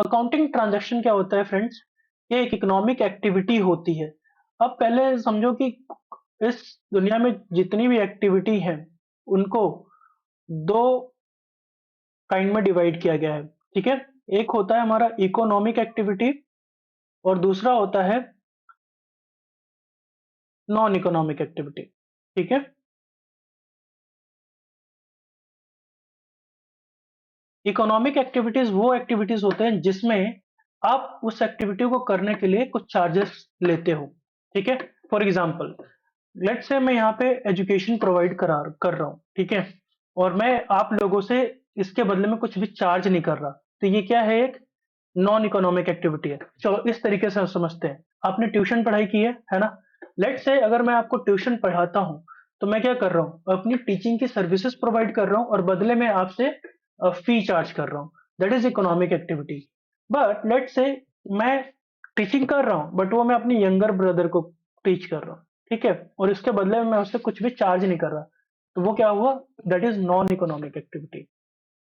Accounting transaction क्या होता है फ्रेंड्स? ये एक इकोनॉमिक एक्टिविटी होती है। अब पहले समझो कि इस दुनिया में जितनी भी एक्टिविटी है उनको दो काइंड में डिवाइड किया गया है। ठीक है, एक होता है हमारा इकोनॉमिक एक्टिविटी और दूसरा होता है नॉन इकोनॉमिक एक्टिविटी। ठीक है, इकोनॉमिक एक्टिविटीज वो एक्टिविटीज होते हैं जिसमें आप उस एक्टिविटी को करने के लिए कुछ चार्जेस लेते हो। ठीक है, फॉर एग्जाम्पल लेट्स से मैं यहाँ पे एजुकेशन प्रोवाइड कर रहा हूँ। ठीक है, और मैं आप लोगों से इसके बदले में कुछ भी चार्ज नहीं कर रहा, तो ये क्या है? एक नॉन इकोनॉमिक एक्टिविटी है। चलो इस तरीके से हम समझते हैं। आपने ट्यूशन पढ़ाई की है ना? लेट्स से अगर मैं आपको ट्यूशन पढ़ाता हूँ तो मैं क्या कर रहा हूँ? अपनी टीचिंग की सर्विसेज प्रोवाइड कर रहा हूँ और बदले में आपसे फी चार्ज कर रहा हूँ। That is economic activity. But let's say मैं टीचिंग कर रहा हूँ बट वो मैं अपनी यंगर ब्रदर को टीच कर रहा हूँ। ठीक है, और इसके बदले में मैं उससे कुछ भी चार्ज नहीं कर रहा, तो वो क्या हुआ? That is non economic activity.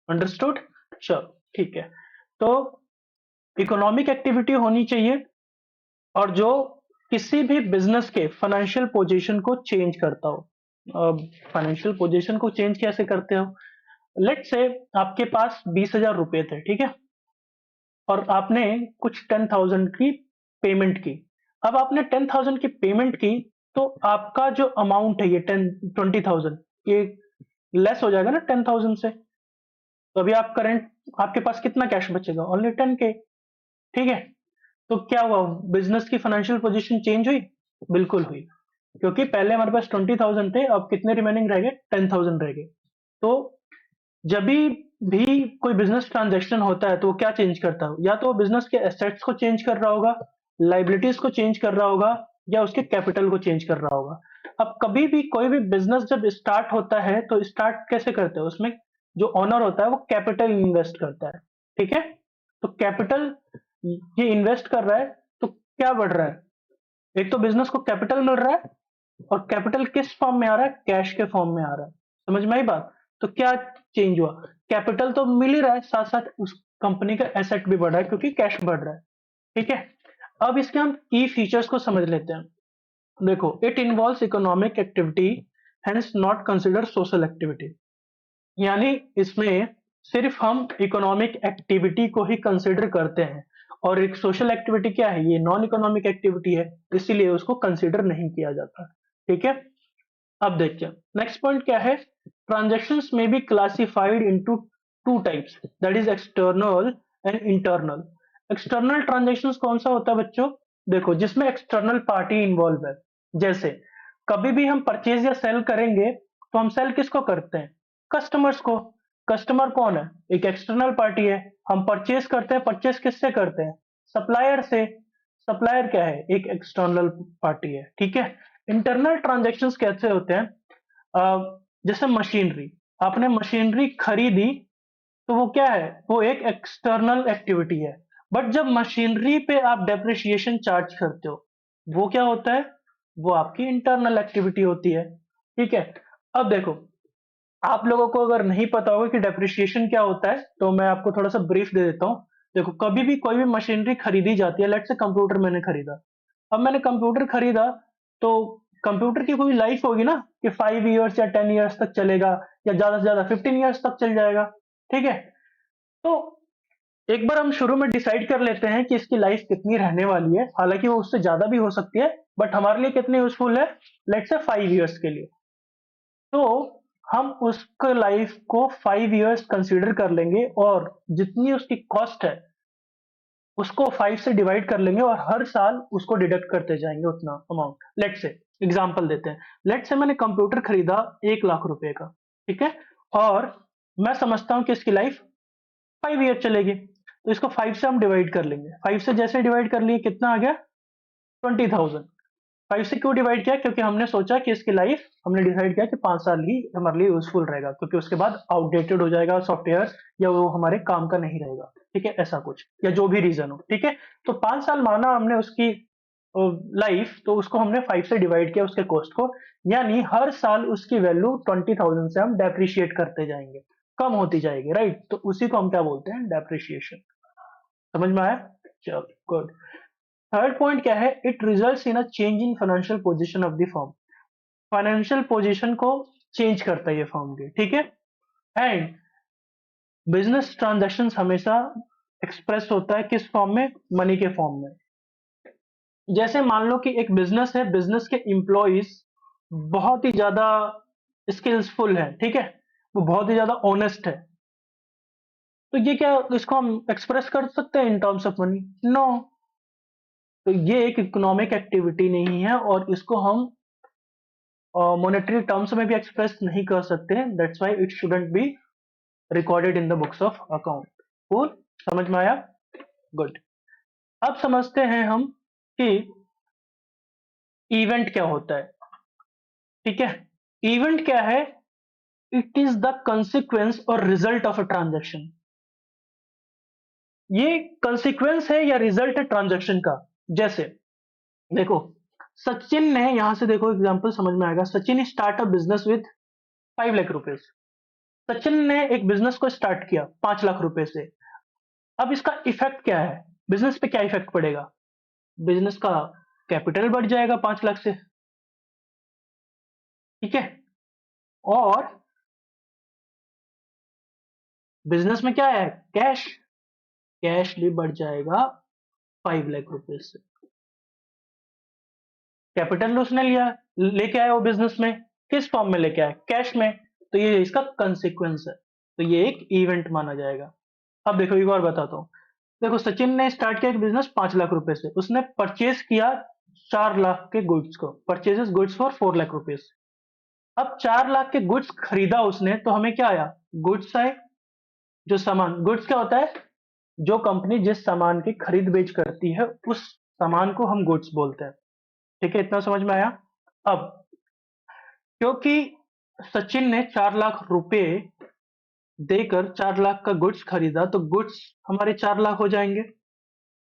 Understood? चलो ठीक है। तो इकोनॉमिक एक्टिविटी होनी चाहिए और जो किसी भी बिजनेस के फाइनेंशियल पोजीशन को चेंज करता हो। फाइनेंशियल पोजीशन को चेंज कैसे करते हो? लेट्स से आपके पास 20,000 रुपए थे। ठीक है, और आपने कुछ 10,000 की पेमेंट की। अब आपने 10,000 की पेमेंट की तो आपका जो अमाउंट है ये 20,000 ये लेस हो जाएगा ना 10,000 से। तो अभी आप करंट आपके पास कितना कैश बचेगा? Only 10K। ठीक है, तो क्या हुआ? बिजनेस की फाइनेंशियल पोजीशन चेंज हुई? बिल्कुल हुई, क्योंकि पहले हमारे पास 20,000 थे, अब कितने रिमेनिंग रह गए? 10,000 रह गए। तो जब भी कोई बिजनेस ट्रांजैक्शन होता है तो वो क्या चेंज करता है? या तो वो बिजनेस के एसेट्स को चेंज कर रहा होगा, लाइबिलिटीज को चेंज कर रहा होगा, या उसके कैपिटल को चेंज कर रहा होगा। अब कभी भी कोई भी बिजनेस जब स्टार्ट होता है तो स्टार्ट कैसे करते हैं? उसमें जो ओनर होता है वो कैपिटल इन्वेस्ट करता है। ठीक है, तो कैपिटल ये इन्वेस्ट कर रहा है तो क्या बढ़ रहा है? एक तो बिजनेस को कैपिटल मिल रहा है और कैपिटल किस फॉर्म में आ रहा है? कैश के फॉर्म में आ रहा है। समझ में आई बात? तो क्या चेंज हुआ? कैपिटल तो मिल ही रहा है, साथ साथ उस कंपनी का एसेट भी बढ़ रहा है क्योंकि कैश बढ़ रहा है। ठीक है, अब इसके हम की फीचर्स को समझ लेते हैं। देखो, it involves economic activity hence not consider social activity. यानी इसमें सिर्फ हम इकोनॉमिक एक्टिविटी को ही कंसिडर करते हैं और एक सोशल एक्टिविटी क्या है? ये नॉन इकोनॉमिक एक्टिविटी है, इसीलिए उसको कंसिडर नहीं किया जाता। ठीक है, अब देखिए नेक्स्ट पॉइंट क्या है? ट्रांजैक्शंस में be classified into two types, that is external and internal. External transactions कौन सा होता है बच्चों? देखो, जिसमें एक्सटर्नल पार्टी इन्वॉल्व है। जैसे कभी भी हम परचेज या सेल करेंगे तो हम सेल किसको करते हैं? कस्टमर्स को। कस्टमर कौन है? एक एक्सटर्नल पार्टी है। हम परचेज करते हैं, परचेज किससे करते हैं? सप्लायर से। सप्लायर क्या है? एक एक्सटर्नल पार्टी है। ठीक है, इंटरनल ट्रांजैक्शंस कैसे होते हैं? जैसे मशीनरी, आपने मशीनरी खरीदी तो वो क्या है? वो एक एक्सटर्नल एक्टिविटी है। बट जब मशीनरी पे आप डेप्रिसिएशन चार्ज करते हो, वो क्या होता है? वो आपकी इंटरनल एक्टिविटी होती है। ठीक है, अब देखो, आप लोगों को अगर नहीं पता होगा कि डेप्रिसिएशन क्या होता है तो मैं आपको थोड़ा सा ब्रीफ दे देता हूँ। देखो, कभी भी कोई भी मशीनरी खरीदी जाती है, लेट्स से कंप्यूटर मैंने खरीदा। अब मैंने कंप्यूटर खरीदा तो कंप्यूटर की कोई लाइफ होगी ना कि 5 इयर्स या 10 इयर्स तक चलेगा, या ज्यादा से ज्यादा 15 इयर्स तक चल जाएगा। ठीक है, तो एक बार हम शुरू में डिसाइड कर लेते हैं कि इसकी लाइफ कितनी रहने वाली है, हालांकि वो उससे ज्यादा भी हो सकती है, बट हमारे लिए कितनी यूजफुल है? लेट्स से 5 इयर्स के लिए। तो हम उसका लाइफ को 5 इयर्स कंसीडर कर लेंगे और जितनी उसकी कॉस्ट है उसको 5 से डिवाइड कर लेंगे और हर साल उसको डिडक्ट करते जाएंगे उतना अमाउंट। लेट्स से एग्जांपल देते हैं, लेट्स से मैंने कंप्यूटर खरीदा 1 लाख रुपए का। ठीक है, और मैं समझता हूं कि इसकी लाइफ 5 ईयर चलेगी, तो इसको 5 से हम डिवाइड कर लेंगे। 5 से जैसे डिवाइड कर लिए कितना आ गया? 20,000। 5 से क्यों डिवाइड किया? क्योंकि हमने सोचा कि इसकी लाइफ, हमने डिसाइड किया कि 5 साल ही हमारे लिए यूजफुल रहेगा, क्योंकि उसके बाद आउटडेटेड हो जाएगा सॉफ्टवेयर, या वो हमारे काम का नहीं रहेगा। ठीक है, ऐसा कुछ या जो भी रीजन हो। ठीक है, तो 5 साल माना हमने उसकी लाइफ, तो उसको हमने 5 से डिवाइड किया उसके कॉस्ट को। यानी हर साल उसकी वैल्यू 20,000 से हम डेप्रिशिएट करते जाएंगे, कम होती जाएगी। राइट, तो उसी को हम क्या बोलते हैं? डेप्रिशिएशन। समझ में आया? चलो गुड। थर्ड पॉइंट क्या है? It results in a change in financial position of the firm. Financial position को चेंज करता है ये फर्म की, ठीक है। एंड बिजनेस ट्रांजैक्शंस हमेशा एक्सप्रेस होता है किस फॉर्म में? मनी के फॉर्म में। जैसे मान लो कि एक बिजनेस है, बिजनेस के एम्प्लॉइज बहुत ही ज्यादा स्किल्सफुल है, ठीक है, वो बहुत ही ज्यादा ऑनेस्ट है, तो ये क्या इसको हम एक्सप्रेस कर सकते हैं in terms of money? No. तो ये एक इकोनॉमिक एक्टिविटी नहीं है और इसको हम मॉनेटरी टर्म्स में भी एक्सप्रेस नहीं कर सकते। That's why it shouldn't be recorded in the books of account. Cool, समझ में आया? गुड। अब समझते हैं हम कि इवेंट क्या होता है, ठीक है। इवेंट क्या है? इट इज द कंसिक्वेंस और रिजल्ट ऑफ अ ट्रांजैक्शन। ये कंसिक्वेंस है या रिजल्ट है ट्रांजैक्शन का। जैसे देखो, सचिन ने, यहां से देखो एग्जांपल समझ में आएगा। Sachin start a business with 5 lakh रुपए। सचिन ने एक बिजनेस को स्टार्ट किया 5 लाख रुपए से। अब इसका इफेक्ट क्या है? बिजनेस पे क्या इफेक्ट पड़ेगा? बिजनेस का कैपिटल बढ़ जाएगा 5 लाख से, ठीक है। और बिजनेस में क्या है? कैश। कैश भी बढ़ जाएगा 5 लाख रुपए से। कैपिटल उसने लिया, लेके आया वो बिजनेस में, किस फॉर्म में लेके आया? कैश में। तो ये इसका कंसिक्वेंस है, तो ये एक इवेंट माना जाएगा। अब देखो एक और बताता हूं। देखो सचिन ने स्टार्ट किया एक बिजनेस 5 लाख रुपए से, उसने परचेज किया 4 लाख के गुड्स को, purchases goods for 4 lakh rupees. अब 4 लाख के गुड्स खरीदा उसने, तो हमें क्या आया? गुड्स आए। जो सामान, गुड्स क्या होता है? जो कंपनी जिस सामान की खरीद बेच करती है उस सामान को हम गुड्स बोलते हैं, ठीक है। इतना समझ में आया? अब क्योंकि सचिन ने 4 लाख रुपए देकर 4 लाख का गुड्स खरीदा, तो गुड्स हमारे 4 लाख हो जाएंगे,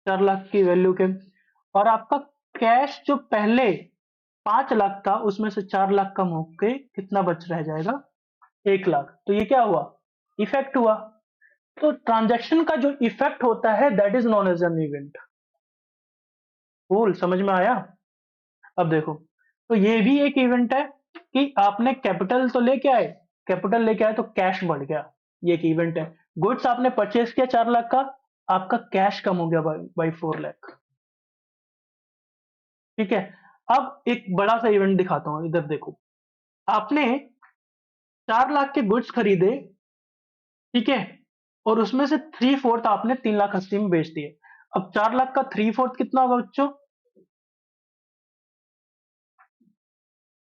4 लाख की वैल्यू के। और आपका कैश जो पहले 5 लाख था, उसमें से 4 लाख कम होके कितना बच रह जाएगा? 1 लाख। तो ये क्या हुआ? इफेक्ट हुआ। तो ट्रांजैक्शन का जो इफेक्ट होता है that is known as an event. Cool, समझ में आया? अब देखो, तो ये भी एक इवेंट है कि आपने कैपिटल तो लेके आए, कैपिटल लेके आए तो कैश बढ़ गया, ये एक इवेंट है। गुड्स आपने परचेज किया 4 लाख का, आपका कैश कम हो गया बाई 4 लाख, ठीक है। अब एक बड़ा सा इवेंट दिखाता हूं, इधर देखो। आपने 4 लाख के गुड्स खरीदे, ठीक है, और उसमें से 3/4 आपने 3,80,000 में बेच दिए। अब 4 लाख का 3/4 कितना होगा बच्चों?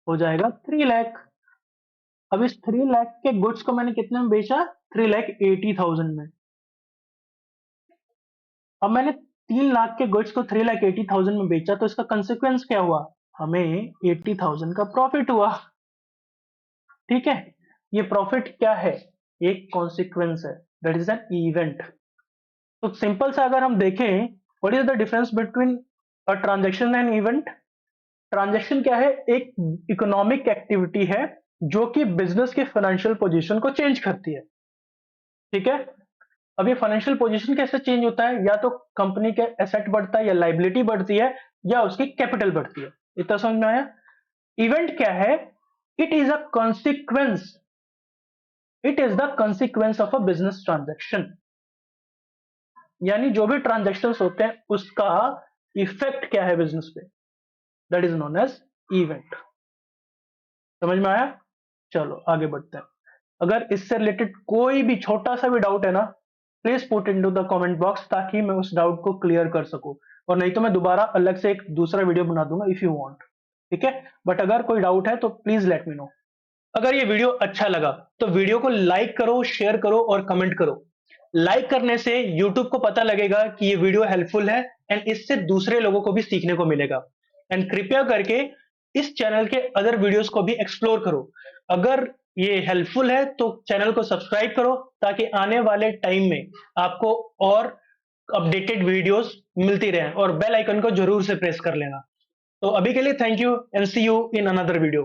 हो जाएगा 3 लाख। अब इस 3 लाख के गुड्स को मैंने कितने में बेचा? 3,80,000 में। अब मैंने 3 लाख के गुड्स को 3,80,000 में बेचा, तो इसका कंसिक्वेंस क्या हुआ? हमें 80,000 का प्रॉफिट हुआ, ठीक है। ये प्रॉफिट क्या है? एक कॉन्सिक्वेंस है, दैट इज एन इवेंट। तो सिंपल सा अगर हम देखें, what is the difference between a transaction and event? Transaction क्या है? एक इकोनॉमिक एक्टिविटी है जो कि बिजनेस के फाइनेंशियल पोजीशन को चेंज करती है, ठीक है। अब ये फाइनेंशियल पोजीशन कैसे चेंज होता है? या तो कंपनी के एसेट बढ़ता है, या लाइबिलिटी बढ़ती है, या उसकी कैपिटल बढ़ती है। इतना समझ में आया? इवेंट क्या है? It is a consequence, it is the consequence of a business transaction. यानी जो भी ट्रांजैक्शंस होते हैं उसका इफेक्ट क्या है बिजनेस पे, that is known as event. समझ में आया? चलो आगे बढ़ते हैं। अगर इससे रिलेटेड कोई भी छोटा सा भी डाउट है ना, please put into the comment box, ताकि मैं उस डाउट को क्लियर कर सकूं। और नहीं तो मैं दोबारा अलग से एक दूसरा वीडियो बना दूंगा इफ यू वांट, ठीक है। बट अगर कोई डाउट है तो प्लीज लेट मी नो। अगर ये वीडियो अच्छा लगा तो वीडियो को लाइक करो, शेयर करो और कमेंट करो। लाइक करने से यूट्यूब को पता लगेगा कि ये वीडियो हेल्पफुल है, एंड इससे दूसरे लोगों को भी सीखने को मिलेगा। एंड कृपया करके इस चैनल के अदर वीडियोस को भी एक्सप्लोर करो। अगर ये हेल्पफुल है तो चैनल को सब्सक्राइब करो, ताकि आने वाले टाइम में आपको और अपडेटेड वीडियोस मिलती रहे, और बेल आइकन को जरूर से प्रेस कर लेना। तो अभी के लिए thank you and see you in another video.